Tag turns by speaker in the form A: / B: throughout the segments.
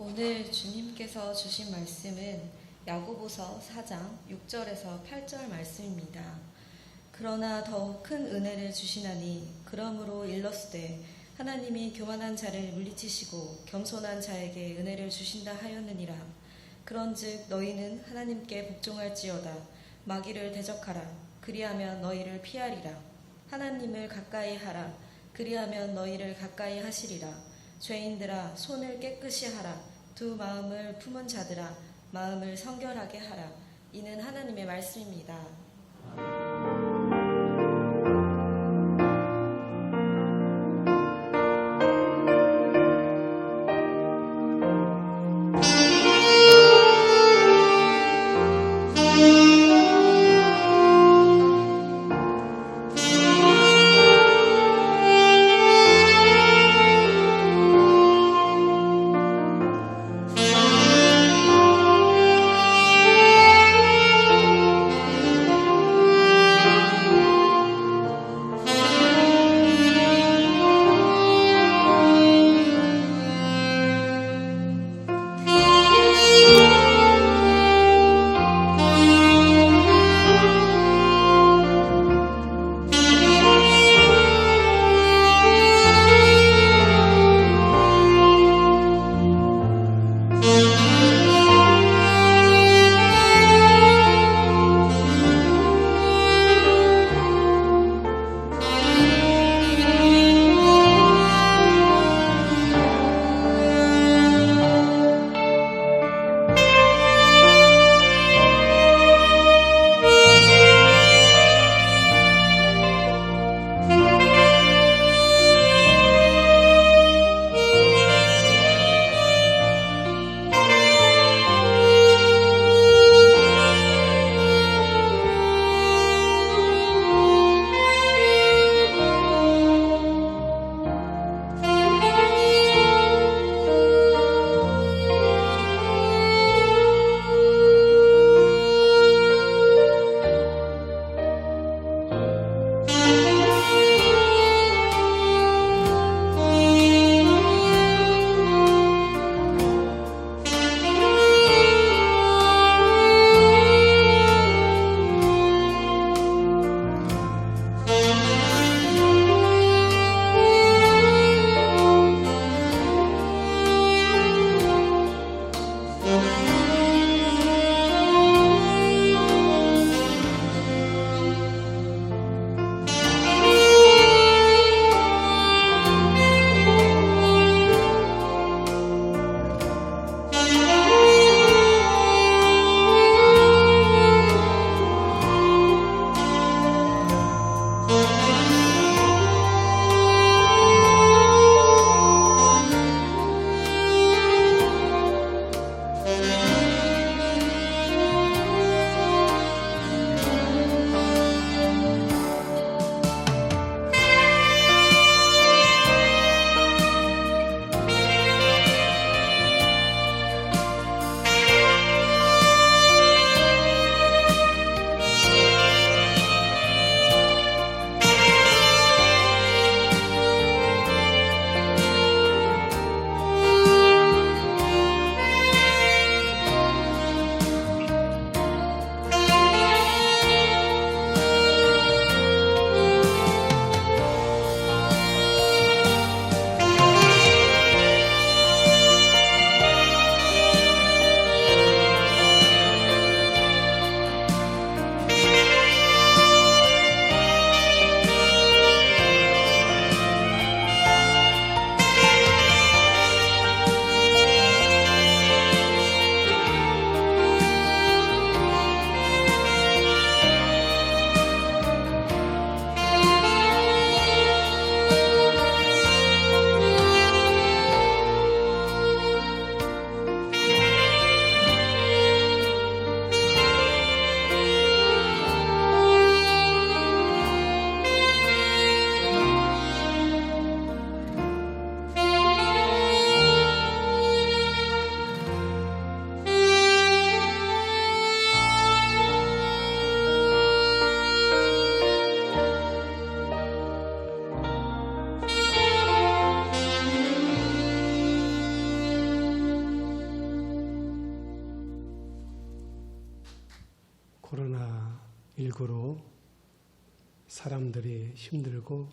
A: 오늘 주님께서 주신 말씀은 야고보서 4장 6절에서 8절 말씀입니다. 그러나 더욱 큰 은혜를 주시나니 그러므로 일렀으되 하나님이 교만한 자를 물리치시고 겸손한 자에게 은혜를 주신다 하였느니라. 그런즉 너희는 하나님께 복종할지어다. 마귀를 대적하라. 그리하면 너희를 피하리라. 하나님을 가까이 하라. 그리하면 너희를 가까이 하시리라. 죄인들아 손을 깨끗이 하라. 두 마음을 품은 자들아 마음을 성결하게 하라. 이는 하나님의 말씀입니다.
B: 19로 사람들이 힘들고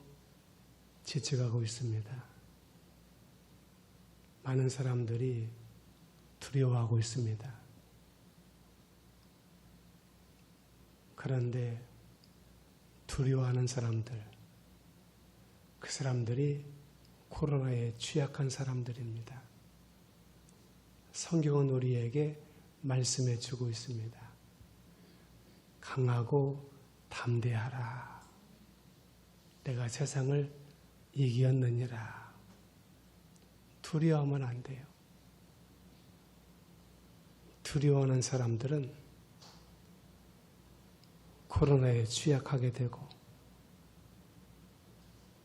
B: 지쳐가고 있습니다. 많은 사람들이 두려워하고 있습니다. 그런데 두려워하는 사람들, 그 사람들이 코로나에 취약한 사람들입니다. 성경은 우리에게 말씀해 주고 있습니다. 강하고 담대하라. 내가 세상을 이겼느니라. 두려워하면 안 돼요. 두려워하는 사람들은 코로나에 취약하게 되고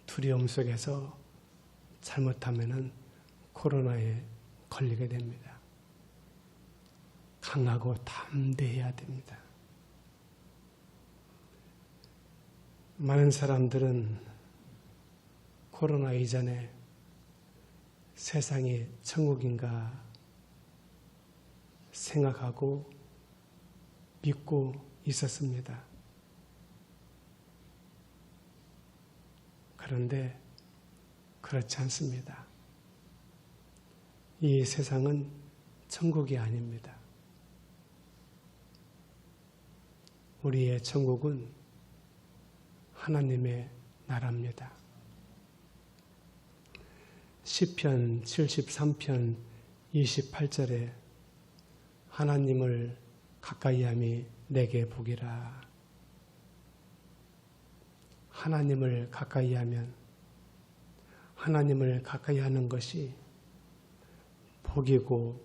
B: 두려움 속에서 잘못하면 코로나에 걸리게 됩니다. 강하고 담대해야 됩니다. 많은 사람들은 코로나 이전에 세상이 천국인가 생각하고 믿고 있었습니다. 그런데 그렇지 않습니다. 이 세상은 천국이 아닙니다. 우리의 천국은 하나님의 나라입니다. 시편 73편 28절에 하나님을 가까이함이 내게 복이라. 하나님을 가까이하면 하나님을 가까이하는 것이 복이고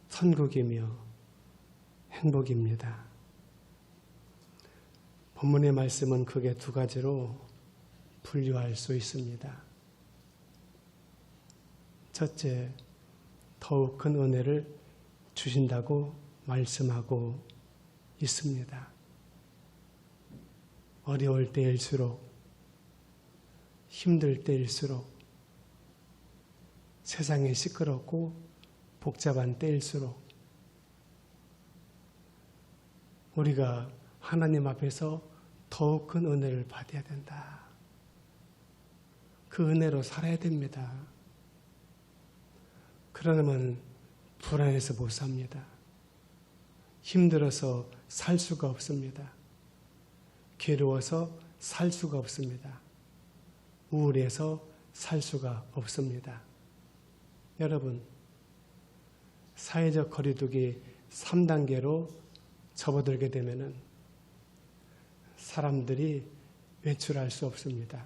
B: 천국이며 행복입니다. 본문의 말씀은 크게 두 가지로 분류할 수 있습니다. 첫째, 더욱 큰 은혜를 주신다고 말씀하고 있습니다. 어려울 때일수록, 힘들 때일수록, 세상이 시끄럽고 복잡한 때일수록 우리가 하나님 앞에서 더욱 큰 은혜를 받아야 된다. 그 은혜로 살아야 됩니다. 그러면 불안해서 못 삽니다. 힘들어서 살 수가 없습니다. 괴로워서 살 수가 없습니다. 우울해서 살 수가 없습니다. 여러분, 사회적 거리두기 3단계로 접어들게 되면은 사람들이 외출할 수 없습니다.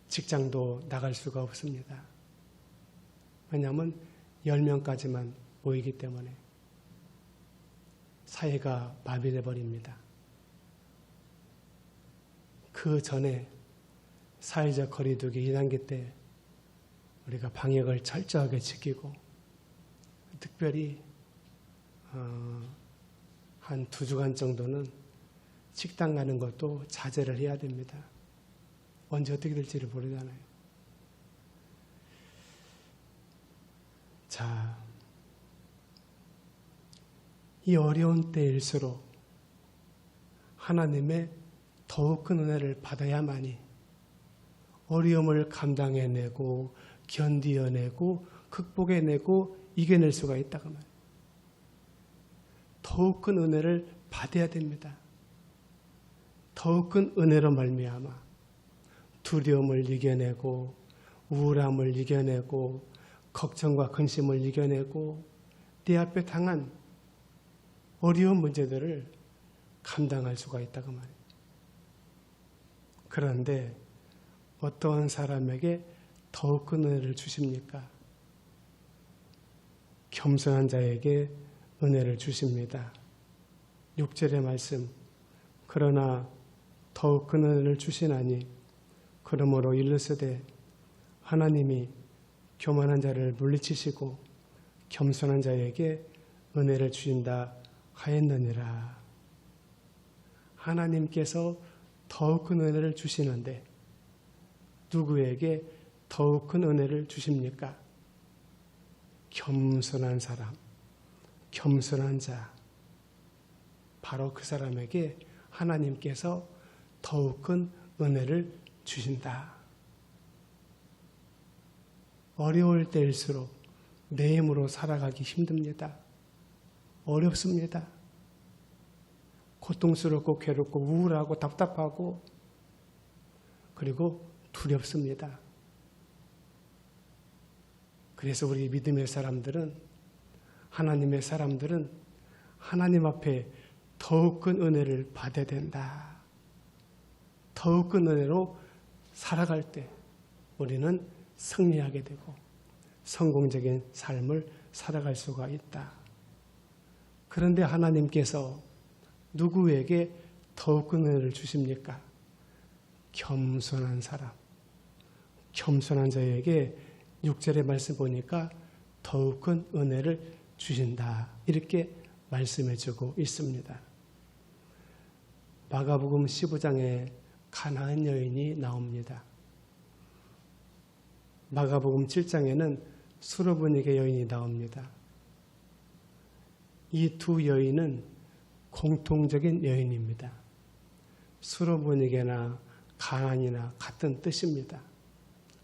B: 직장도 나갈 수가 없습니다. 왜냐하면 10명까지만 모이기 때문에 사회가 마비돼 버립니다. 그 전에 사회적 거리두기 2단계 때 우리가 방역을 철저하게 지키고 특별히 한 2주간 정도는 식당 가는 것도 자제를 해야 됩니다. 언제 어떻게 될지를 모르잖아요. 자, 이 어려운 때일수록 하나님의 더욱 큰 은혜를 받아야만이 어려움을 감당해내고 견디어내고 극복해내고 이겨낼 수가 있다고 말해요. 더욱 큰 은혜를 받아야 됩니다. 더욱 큰 은혜로 말미암아 두려움을 이겨내고 우울함을 이겨내고 걱정과 근심을 이겨내고 내 앞에 당한 어려운 문제들을 감당할 수가 있다고 말해요. 그런데 어떠한 사람에게 더욱 큰 은혜를 주십니까? 겸손한 자에게 은혜를 주십니다. 6절의 말씀, 그러나 더욱 큰 은혜를 주시나니 그러므로 일러스되 하나님이 교만한 자를 물리치시고 겸손한 자에게 은혜를 주신다 하였느니라. 하나님께서 더욱 큰 은혜를 주시는데 누구에게 더욱 큰 은혜를 주십니까? 겸손한 사람, 겸손한 자, 바로 그 사람에게 하나님께서 더욱 큰 은혜를 주신다. 어려울 때일수록 내 힘으로 살아가기 힘듭니다. 어렵습니다. 고통스럽고 괴롭고 우울하고 답답하고 그리고 두렵습니다. 그래서 우리 믿음의 사람들은, 하나님의 사람들은 하나님 앞에 더욱 큰 은혜를 받아야 된다. 더욱 큰 은혜로 살아갈 때 우리는 승리하게 되고 성공적인 삶을 살아갈 수가 있다. 그런데 하나님께서 누구에게 더욱 큰 은혜를 주십니까? 겸손한 사람, 겸손한 자에게 6절의 말씀 보니까 더욱 큰 은혜를 주신다. 이렇게 말씀해 주고 있습니다. 마가복음 15장에 가나안 여인이 나옵니다. 마가복음 7장에는 수르브니게 여인이 나옵니다. 이 두 여인은 공통적인 여인입니다. 수르브니게나 가나안이나 같은 뜻입니다.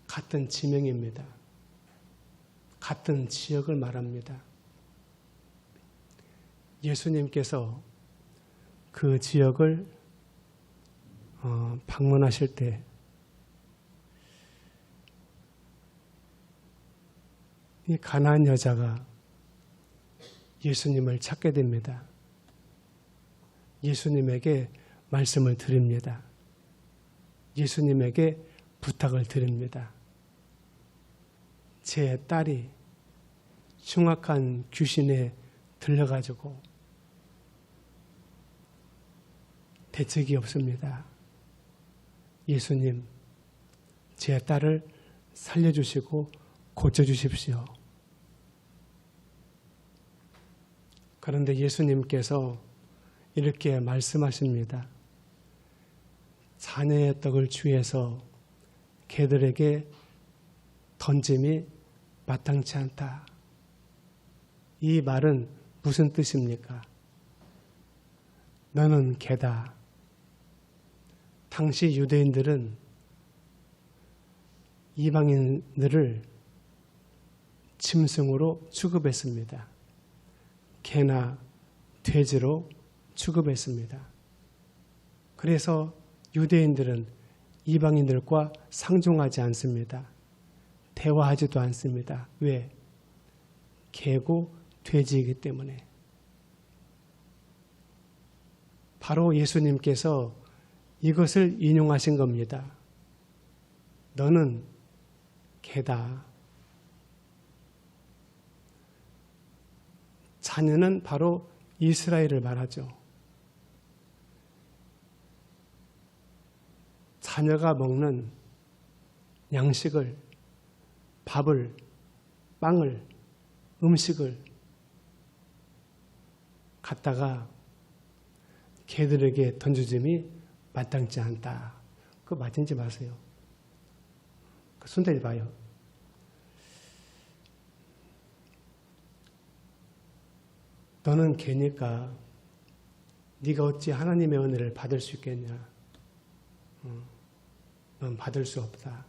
B: 같은 지명입니다. 같은 지역을 말합니다. 예수님께서 그 지역을 방문하실 때 이 가나안 여자가 예수님을 찾게 됩니다. 예수님에게 말씀을 드립니다. 예수님에게 부탁을 드립니다. 제 딸이 흉악한 귀신에 들려가지고 대책이 없습니다. 예수님, 제 딸을 살려주시고 고쳐주십시오. 그런데 예수님께서 이렇게 말씀하십니다. 자녀의 떡을 취해서 개들에게 던짐이 마땅치 않다. 이 말은 무슨 뜻입니까? 너는 개다. 당시 유대인들은 이방인들을 짐승으로 취급했습니다. 개나 돼지로 취급했습니다. 그래서 유대인들은 이방인들과 상종하지 않습니다. 대화하지도 않습니다. 왜? 개고 돼지이기 때문에. 바로 예수님께서 이것을 인용하신 겁니다. 너는 개다. 자녀는 바로 이스라엘을 말하죠. 자녀가 먹는 양식을, 밥을, 빵을, 음식을 갖다가 개들에게 던져줌이 마땅치 않다. 그거 맞은지 마세요. 손 대봐요. 너는 개니까 네가 어찌 하나님의 은혜를 받을 수 있겠냐? 넌 받을 수 없다.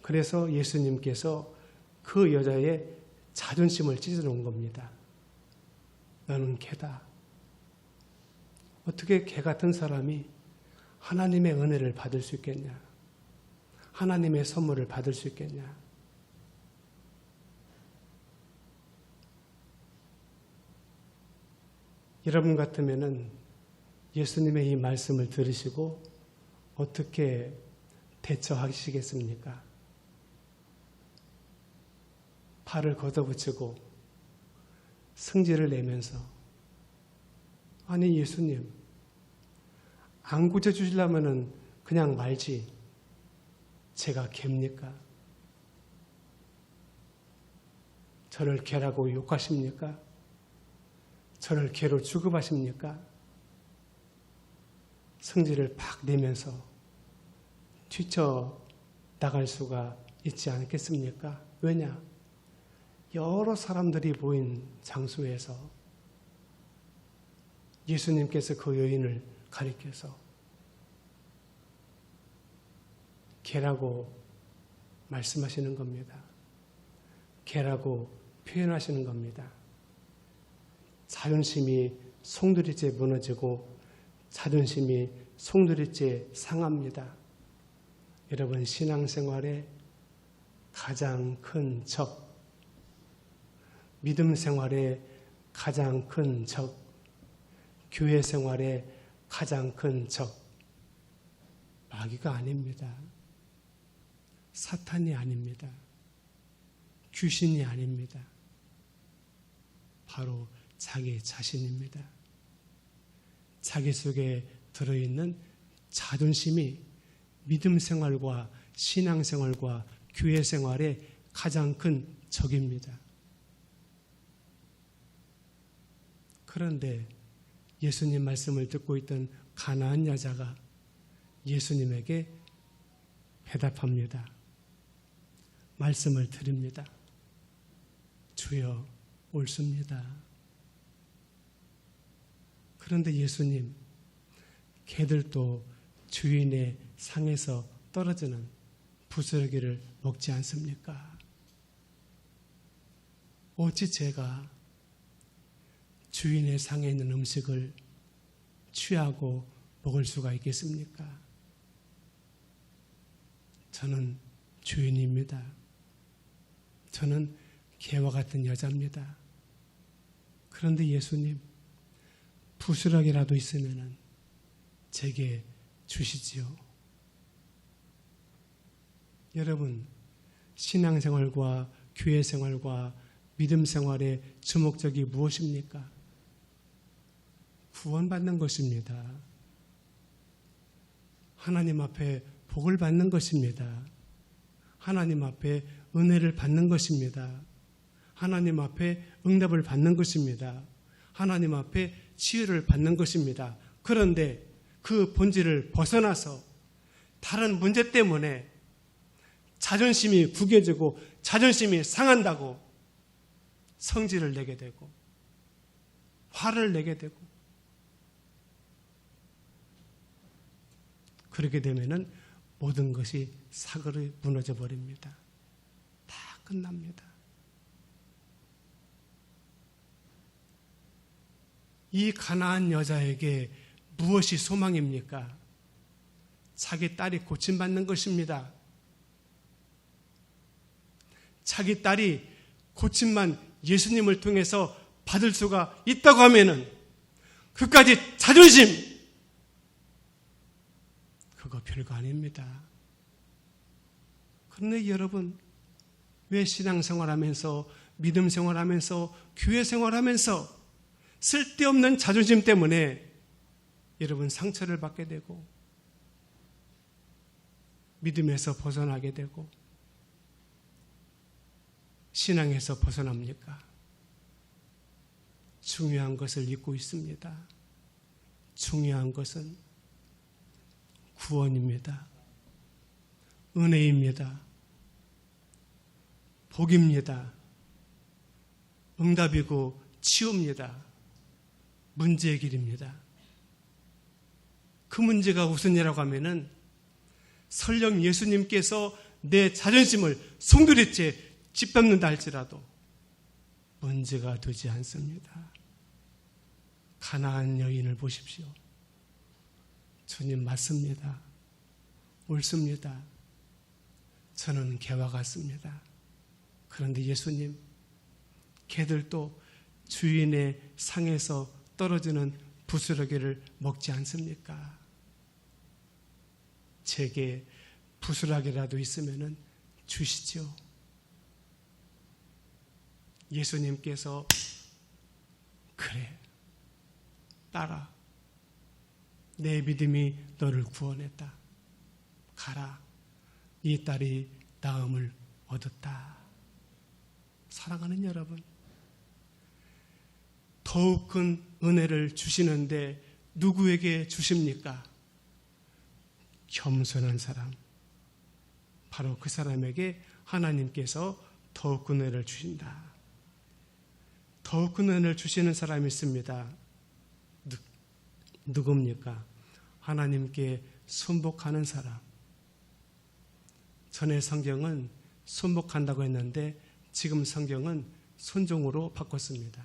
B: 그래서 예수님께서 그 여자의 자존심을 찢어 놓은 겁니다. 너는 개다. 어떻게 개 같은 사람이 하나님의 은혜를 받을 수 있겠냐? 하나님의 선물을 받을 수 있겠냐? 여러분 같으면은 예수님의 이 말씀을 들으시고 어떻게 대처하시겠습니까? 팔을 걷어붙이고 승질을 내면서 아니 예수님 안 고쳐주시려면은 그냥 말지 제가 개입니까? 저를 개라고 욕하십니까? 저를 개로 취급하십니까? 성질을 팍 내면서 뛰쳐 나갈 수가 있지 않겠습니까? 왜냐? 여러 사람들이 모인 장소에서 예수님께서 그 여인을 가리켜서 개라고 말씀하시는 겁니다. 개라고 표현하시는 겁니다. 자존심이 송두리째 무너지고 자존심이 송두리째 상합니다. 여러분, 신앙생활의 가장 큰 적, 믿음 생활의 가장 큰 적, 교회 생활의 가장 큰 적, 마귀가 아닙니다. 사탄이 아닙니다. 귀신이 아닙니다. 바로 자기 자신입니다. 자기 속에 들어있는 자존심이 믿음 생활과 신앙 생활과 교회 생활의 가장 큰 적입니다. 그런데 예수님 말씀을 듣고 있던 가나안 여자가 예수님에게 대답합니다. 말씀을 드립니다. 주여, 옳습니다. 그런데 예수님, 개들도 주인의 상에서 떨어지는 부스러기를 먹지 않습니까? 어찌 제가 주인의 상에 있는 음식을 취하고 먹을 수가 있겠습니까? 저는 주인입니다. 저는 개와 같은 여자입니다. 그런데 예수님, 부스러기라도 있으면 제게 주시지요. 여러분, 신앙생활과 교회생활과 믿음생활의 주목적이 무엇입니까? 구원받는 것입니다. 하나님 앞에 복을 받는 것입니다. 하나님 앞에 은혜를 받는 것입니다. 하나님 앞에 응답을 받는 것입니다. 하나님 앞에 치유를 받는 것입니다. 그런데 그 본질을 벗어나서 다른 문제 때문에 자존심이 구겨지고 자존심이 상한다고 성질을 내게 되고 화를 내게 되고 그렇게 되면은 모든 것이 사그리 무너져 버립니다. 다 끝납니다. 이 가나안 여자에게 무엇이 소망입니까? 자기 딸이 고침받는 것입니다. 자기 딸이 고침만 예수님을 통해서 받을 수가 있다고 하면은 그까지 자존심, 그거 별거 아닙니다. 그런데 여러분, 왜 신앙생활하면서 믿음 생활하면서 교회 생활하면서 쓸데없는 자존심 때문에 여러분 상처를 받게 되고 믿음에서 벗어나게 되고 신앙에서 벗어납니까? 중요한 것을 잊고 있습니다. 중요한 것은 구원입니다. 은혜입니다. 복입니다. 응답이고 치유입니다. 문제의 길입니다. 그 문제가 무슨 일이라고 하면은 설령 예수님께서 내 자존심을 송두리째 짓밟는다 할지라도 문제가 되지 않습니다. 가나안 여인을 보십시오. 주님 맞습니다. 옳습니다. 저는 개와 같습니다. 그런데 예수님, 개들도 주인의 상에서 떨어지는 부스러기를 먹지 않습니까? 제게 부스러기라도 있으면 주시죠. 예수님께서 그래, 딸아, 내 믿음이 너를 구원했다. 가라, 네 딸이 나음을 얻었다. 사랑하는 여러분, 더욱 큰 은혜를 주시는데 누구에게 주십니까? 겸손한 사람, 바로 그 사람에게 하나님께서 더욱 큰 은혜를 주신다. 더욱 큰 은혜를 주시는 사람이 있습니다. 누굽니까? 하나님께 순복하는 사람. 전에 성경은 순복한다고 했는데 지금 성경은 순종으로 바꿨습니다.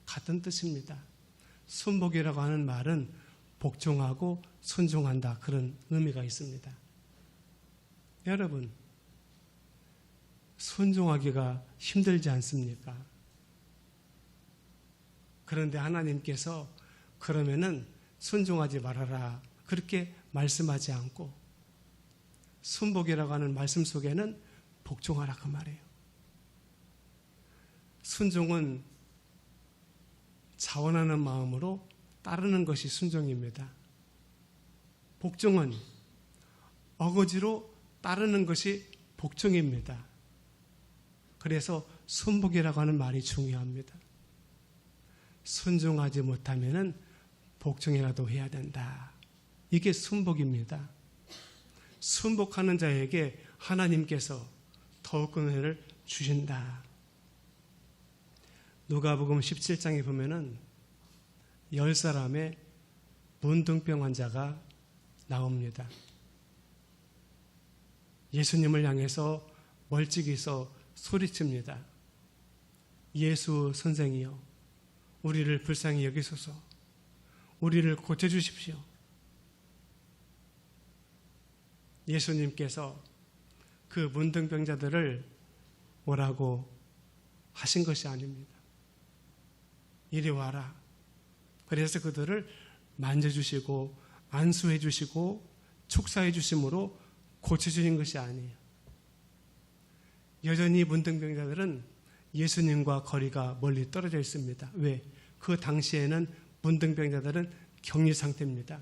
B: 같은 뜻입니다. 순복이라고 하는 말은 복종하고 순종한다, 그런 의미가 있습니다. 여러분, 순종하기가 힘들지 않습니까? 그런데 하나님께서 그러면은 순종하지 말아라, 그렇게 말씀하지 않고 순복이라고 하는 말씀 속에는 복종하라, 그 말이에요. 순종은 자원하는 마음으로 따르는 것이 순종입니다. 복종은 어거지로 따르는 것이 복종입니다. 그래서 순복이라고 하는 말이 중요합니다. 순종하지 못하면은 복종이라도 해야 된다. 이게 순복입니다. 순복하는 자에게 하나님께서 더욱 은혜를 주신다. 누가복음 17장에 보면은 10사람의 문둥병 환자가 나옵니다. 예수님을 향해서 멀찍이서 소리칩니다. 예수 선생이여, 우리를 불쌍히 여기소서. 우리를 고쳐주십시오. 예수님께서 그 문둥병자들을 뭐라고 하신 것이 아닙니다. 이리 와라. 그래서 그들을 만져주시고 안수해 주시고 축사해 주심으로 고쳐주신 것이 아니에요. 여전히 문둥병자들은 예수님과 거리가 멀리 떨어져 있습니다. 왜? 그 당시에는 문둥병자들은 격리 상태입니다.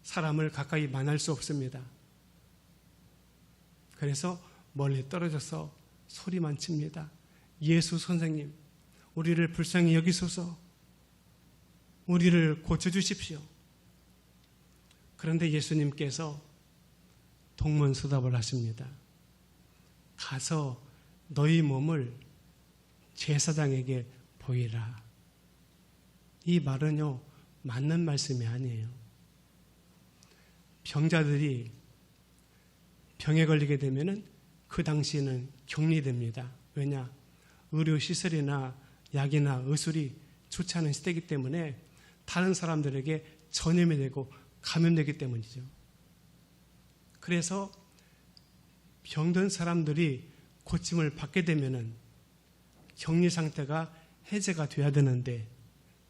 B: 사람을 가까이 만날 수 없습니다. 그래서 멀리 떨어져서 소리만 칩니다. 예수 선생님, 우리를 불쌍히 여기소서. 우리를 고쳐주십시오. 그런데 예수님께서 동문서답을 하십니다. 가서 너희 몸을 제사장에게 보이라. 이 말은요, 맞는 말씀이 아니에요. 병자들이 병에 걸리게 되면은 그 당시에는 격리됩니다. 왜냐? 의료시설이나 약이나 의술이 좋지 않은 시대이기 때문에 다른 사람들에게 전염이 되고 감염되기 때문이죠. 그래서 병든 사람들이 고침을 받게 되면은 격리 상태가 해제가 돼야 되는데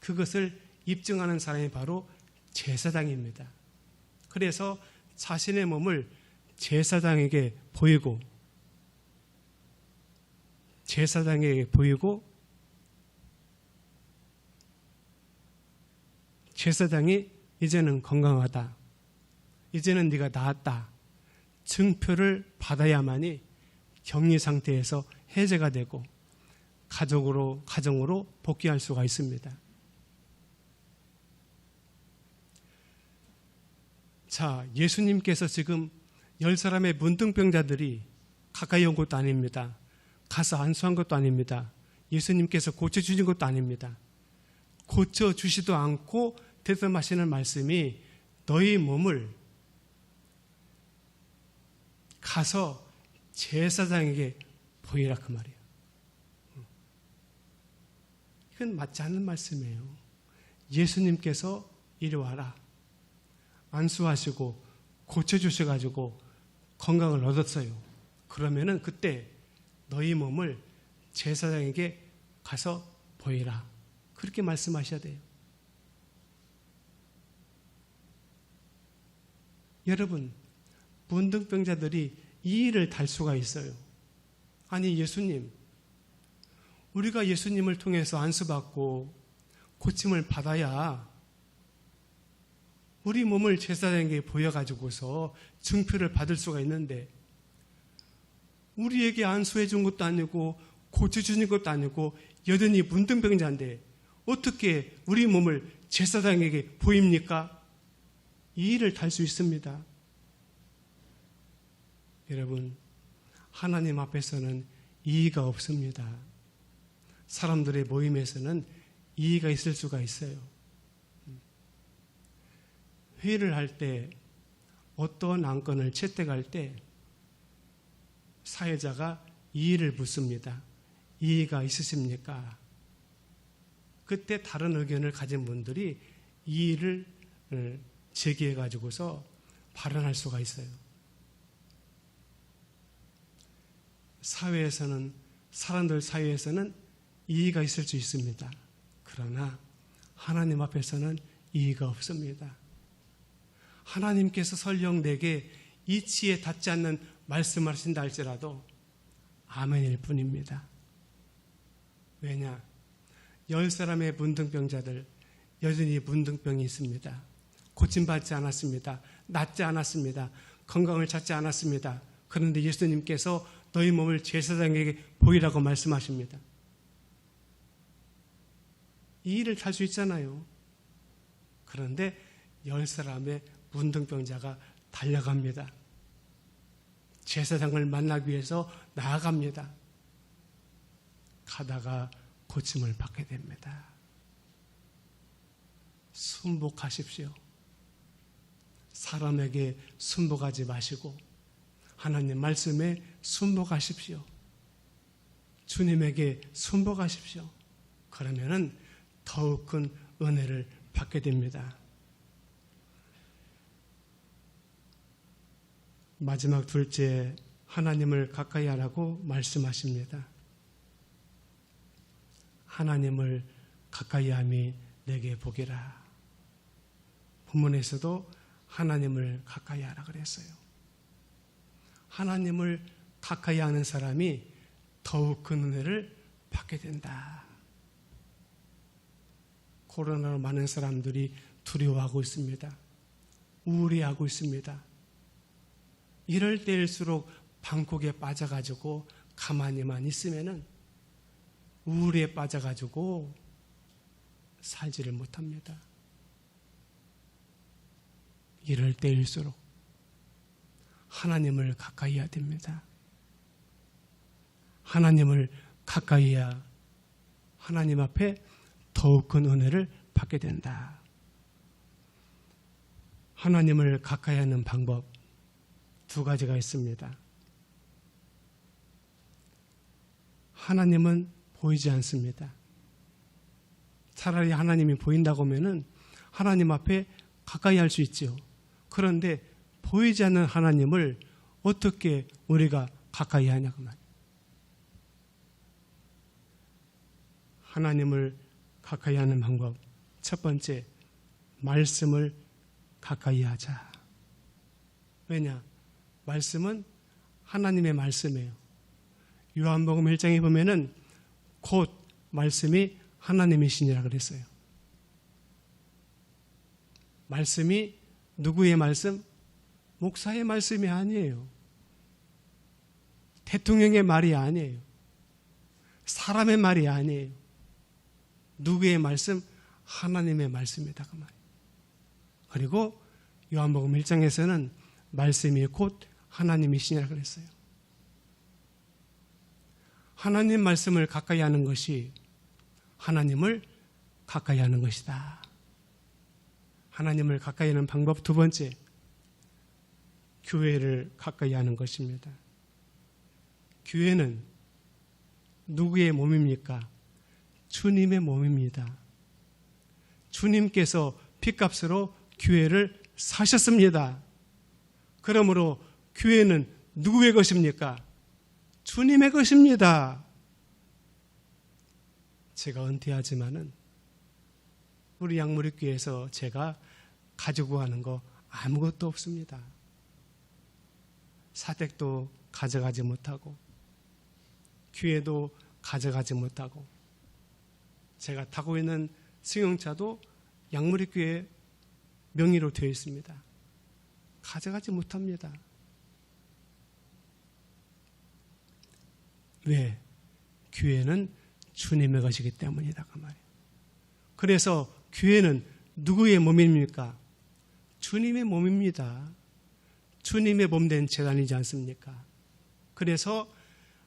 B: 그것을 입증하는 사람이 바로 제사장입니다. 그래서 자신의 몸을 제사장에게 보이고 제사장이 이제는 건강하다. 이제는 네가 나았다. 증표를 받아야만이 격리 상태에서 해제가 되고 가정으로 복귀할 수가 있습니다. 자, 예수님께서 지금 10사람의 문둥병자들이 가까이 온 것도 아닙니다. 가서 안수한 것도 아닙니다. 예수님께서 고쳐주신 것도 아닙니다. 고쳐주시도 않고 대뜸하시는 말씀이 너희 몸을 가서 제사장에게 보이라, 그 말이에요. 이건 맞지 않는 말씀이에요. 예수님께서 이리 와라. 안수하시고 고쳐주셔가지고 건강을 얻었어요. 그러면은 그때 너희 몸을 제사장에게 가서 보이라. 그렇게 말씀하셔야 돼요. 여러분, 문둥병자들이 이 일을 달 수가 있어요. 아니, 예수님, 우리가 예수님을 통해서 안수받고 고침을 받아야 우리 몸을 제사장에게 보여가지고서 증표를 받을 수가 있는데 우리에게 안수해 준 것도 아니고 고쳐주는 것도 아니고 여전히 문둥병자인데 어떻게 우리 몸을 제사장에게 보입니까? 이 일을 달 수 있습니다. 여러분, 하나님 앞에서는 이의가 없습니다. 사람들의 모임에서는 이의가 있을 수가 있어요. 회의를 할 때 어떤 안건을 채택할 때 사회자가 이의를 묻습니다. 이의가 있으십니까? 그때 다른 의견을 가진 분들이 이의를 제기해 가지고서 발언할 수가 있어요. 사회에서는, 사람들 사이에서는 이의가 있을 수 있습니다. 그러나 하나님 앞에서는 이의가 없습니다. 하나님께서 설령 내게 이치에 닿지 않는 말씀을 하신다 할지라도 아멘일 뿐입니다. 왜냐? 10사람의 문둥병자들 여전히 문둥병이 있습니다. 고침받지 않았습니다. 낫지 않았습니다. 건강을 찾지 않았습니다. 그런데 예수님께서 너희 몸을 제사장에게 보이라고 말씀하십니다. 이 일을 할 수 있잖아요. 그런데 10사람의 문둥병자가 달려갑니다. 제사장을 만나기 위해서 나아갑니다. 가다가 고침을 받게 됩니다. 순복하십시오. 사람에게 순복하지 마시고 하나님 말씀에 순복하십시오. 주님에게 순복하십시오. 그러면은 더욱 큰 은혜를 받게 됩니다. 마지막 둘째, 하나님을 가까이 하라고 말씀하십니다. 하나님을 가까이 함이 내게 복이라. 본문에서도 하나님을 가까이 하라 그랬어요. 하나님을 가까이 하는 사람이 더욱 큰 은혜를 받게 된다. 코로나로 많은 사람들이 두려워하고 있습니다. 우울해하고 있습니다. 이럴 때일수록 방콕에 빠져가지고 가만히만 있으면은 우울에 빠져가지고 살지를 못합니다. 이럴 때일수록 하나님을 가까이 해야 됩니다. 하나님을 가까이 해야 하나님 앞에 더욱 큰 은혜를 받게 된다. 하나님을 가까이 하는 방법 두 가지가 있습니다. 하나님은 보이지 않습니다. 차라리 하나님이 보인다고 하면은 하나님 앞에 가까이 할 수 있죠. 그런데 보이지 않는 하나님을 어떻게 우리가 가까이 하냐고 말이에요. 하나님을 가까이 하는 방법 첫 번째, 말씀을 가까이 하자. 왜냐? 말씀은 하나님의 말씀이에요. 요한복음 1장에 보면은 곧 말씀이 하나님이시니라 그랬어요. 말씀이 누구의 말씀? 목사의 말씀이 아니에요. 대통령의 말이 아니에요. 사람의 말이 아니에요. 누구의 말씀? 하나님의 말씀이다 그 말이에요. 그리고 요한복음 1장에서는 말씀이 곧 하나님이시니라 그랬어요. 하나님 말씀을 가까이 하는 것이 하나님을 가까이 하는 것이다. 하나님을 가까이 하는 방법 두 번째, 교회를 가까이 하는 것입니다. 교회는 누구의 몸입니까? 주님의 몸입니다. 주님께서 핏값으로 교회를 사셨습니다. 그러므로 교회는 누구의 것입니까? 주님의 것입니다. 제가 은퇴하지만은 우리 양무리교회에서 제가 가지고 가는 거 아무것도 없습니다. 사택도 가져가지 못하고 교회도 가져가지 못하고 제가 타고 있는 승용차도 양무리교회 명의로 되어 있습니다. 가져가지 못합니다. 왜? 교회는 주님의 것이기 때문이다 그 말이에요. 그래서 교회는 누구의 몸입니까? 주님의 몸입니다. 주님의 몸된 재단이지 않습니까? 그래서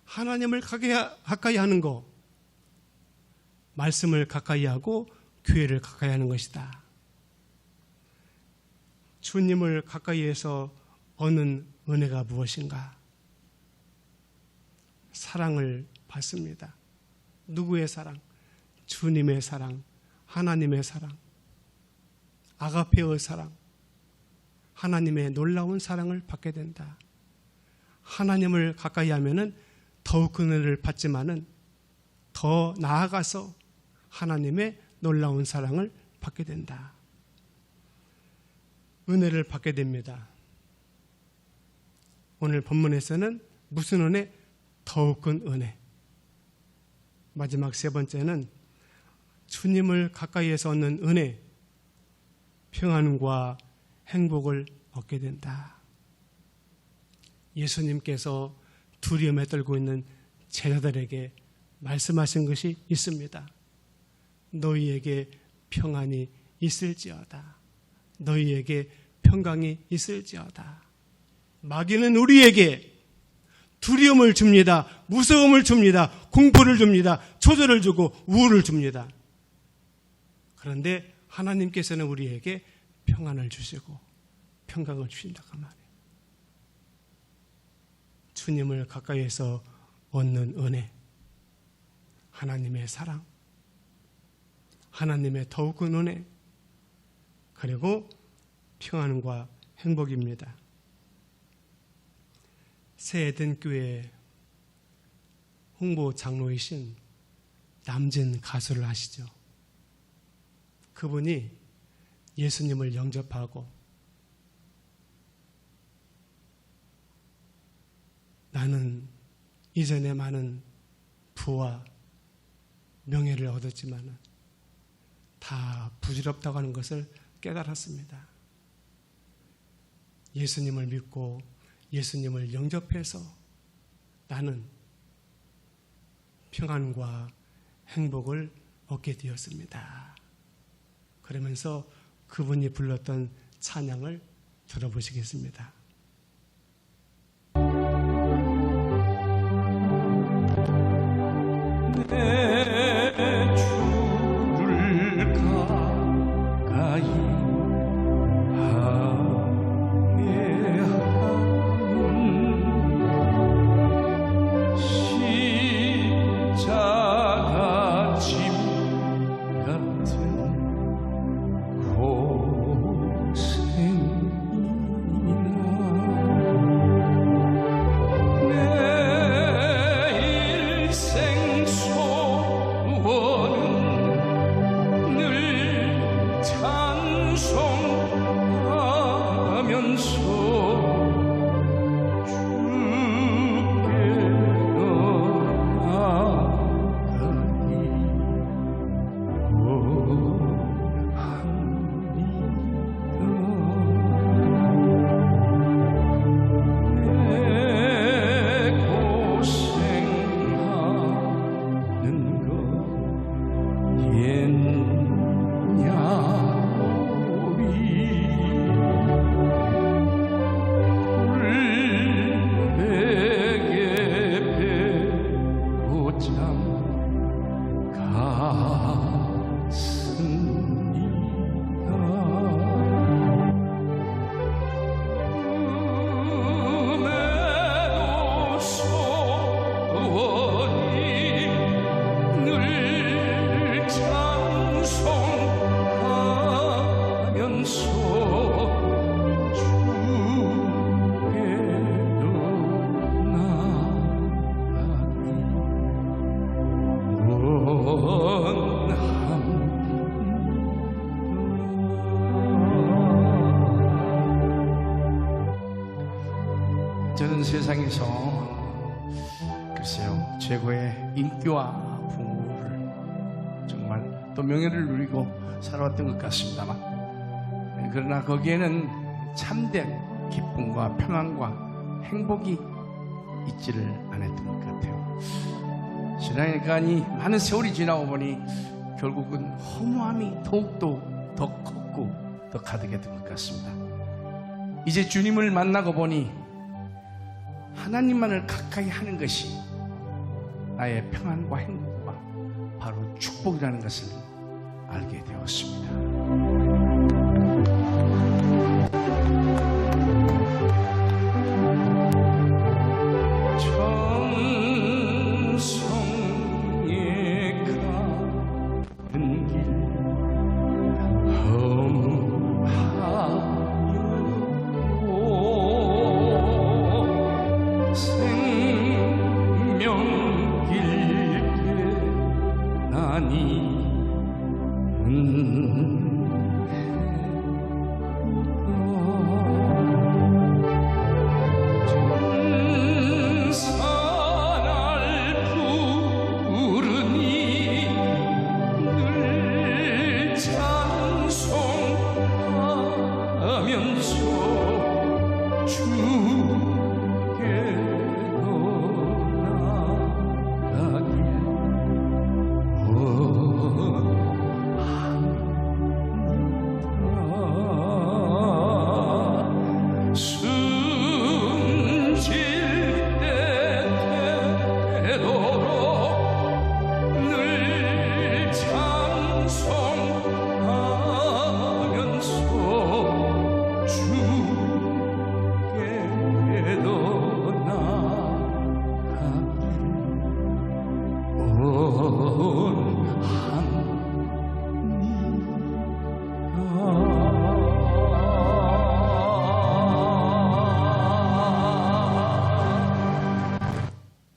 B: 하나님을 가까이 하는 거, 말씀을 가까이 하고 교회를 가까이 하는 것이다. 주님을 가까이해서 얻는 은혜가 무엇인가? 사랑을 받습니다. 누구의 사랑? 주님의 사랑, 하나님의 사랑, 아가페의 사랑, 하나님의 놀라운 사랑을 받게 된다. 하나님을 가까이 하면은 더욱 그 은혜를 받지만은 더 나아가서 하나님의 놀라운 사랑을 받게 된다. 은혜를 받게 됩니다. 오늘 본문에서는 무슨 은혜? 더욱 큰 은혜. 마지막 세 번째는 주님을 가까이에서 얻는 은혜, 평안과 행복을 얻게 된다. 예수님께서 두려움에 떨고 있는 제자들에게 말씀하신 것이 있습니다. 너희에게 평안이 있을지어다. 너희에게 평강이 있을지어다. 마귀는 우리에게 두려움을 줍니다. 무서움을 줍니다. 공포를 줍니다. 초조를 주고 우울을 줍니다. 그런데 하나님께서는 우리에게 평안을 주시고 평강을 주신다고 말이에요. 주님을 가까이에서 얻는 은혜, 하나님의 사랑, 하나님의 더욱 큰 은혜, 그리고 평안과 행복입니다. 새 에덴 교회 홍보 장로이신 남진 가수를 아시죠? 그분이 예수님을 영접하고 나는 이전에 많은 부와 명예를 얻었지만 다 부질없다고 하는 것을 깨달았습니다. 예수님을 믿고 예수님을 영접해서 나는 평안과 행복을 얻게 되었습니다. 그러면서 그분이 불렀던 찬양을 들어보시겠습니다.
C: 내 주를 가까이 하면 십자가 짐 같은 저는 세상에서 글쎄요 최고의 인기와 부를 정말 또 명예를 누리고 살아왔던 것 같습니다만, 그러나 거기에는 참된 기쁨과 평안과 행복이 있지를 않았던 것 같아요. 지나니까니 많은 세월이 지나고 보니 결국은 허무함이 더욱더 더 컸고 더 가득했던 것 같습니다. 이제 주님을 만나고 보니 하나님만을 가까이 하는 것이 나의 평안과 행복과 바로 축복이라는 것을 알게 되었습니다. 정성에 가는 길 험하여도 생명길 나니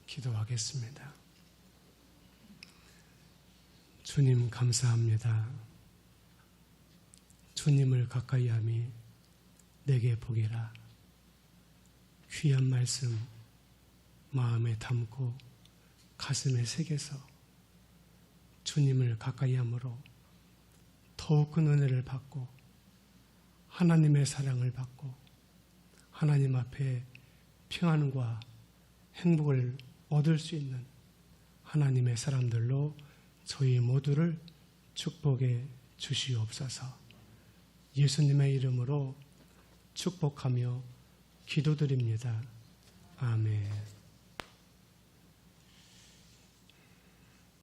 B: 기도하겠습니다. 주님 감사합니다. 주님을 가까이 함이 내게 복이라. 귀한 말씀 마음에 담고 가슴에 새겨서 주님을 가까이 함으로 더욱 큰 은혜를 받고 하나님의 사랑을 받고 하나님 앞에 평안과 행복을 얻을 수 있는 하나님의 사람들로 저희 모두를 축복해 주시옵소서. 예수님의 이름으로 축복하며 기도드립니다. 아멘.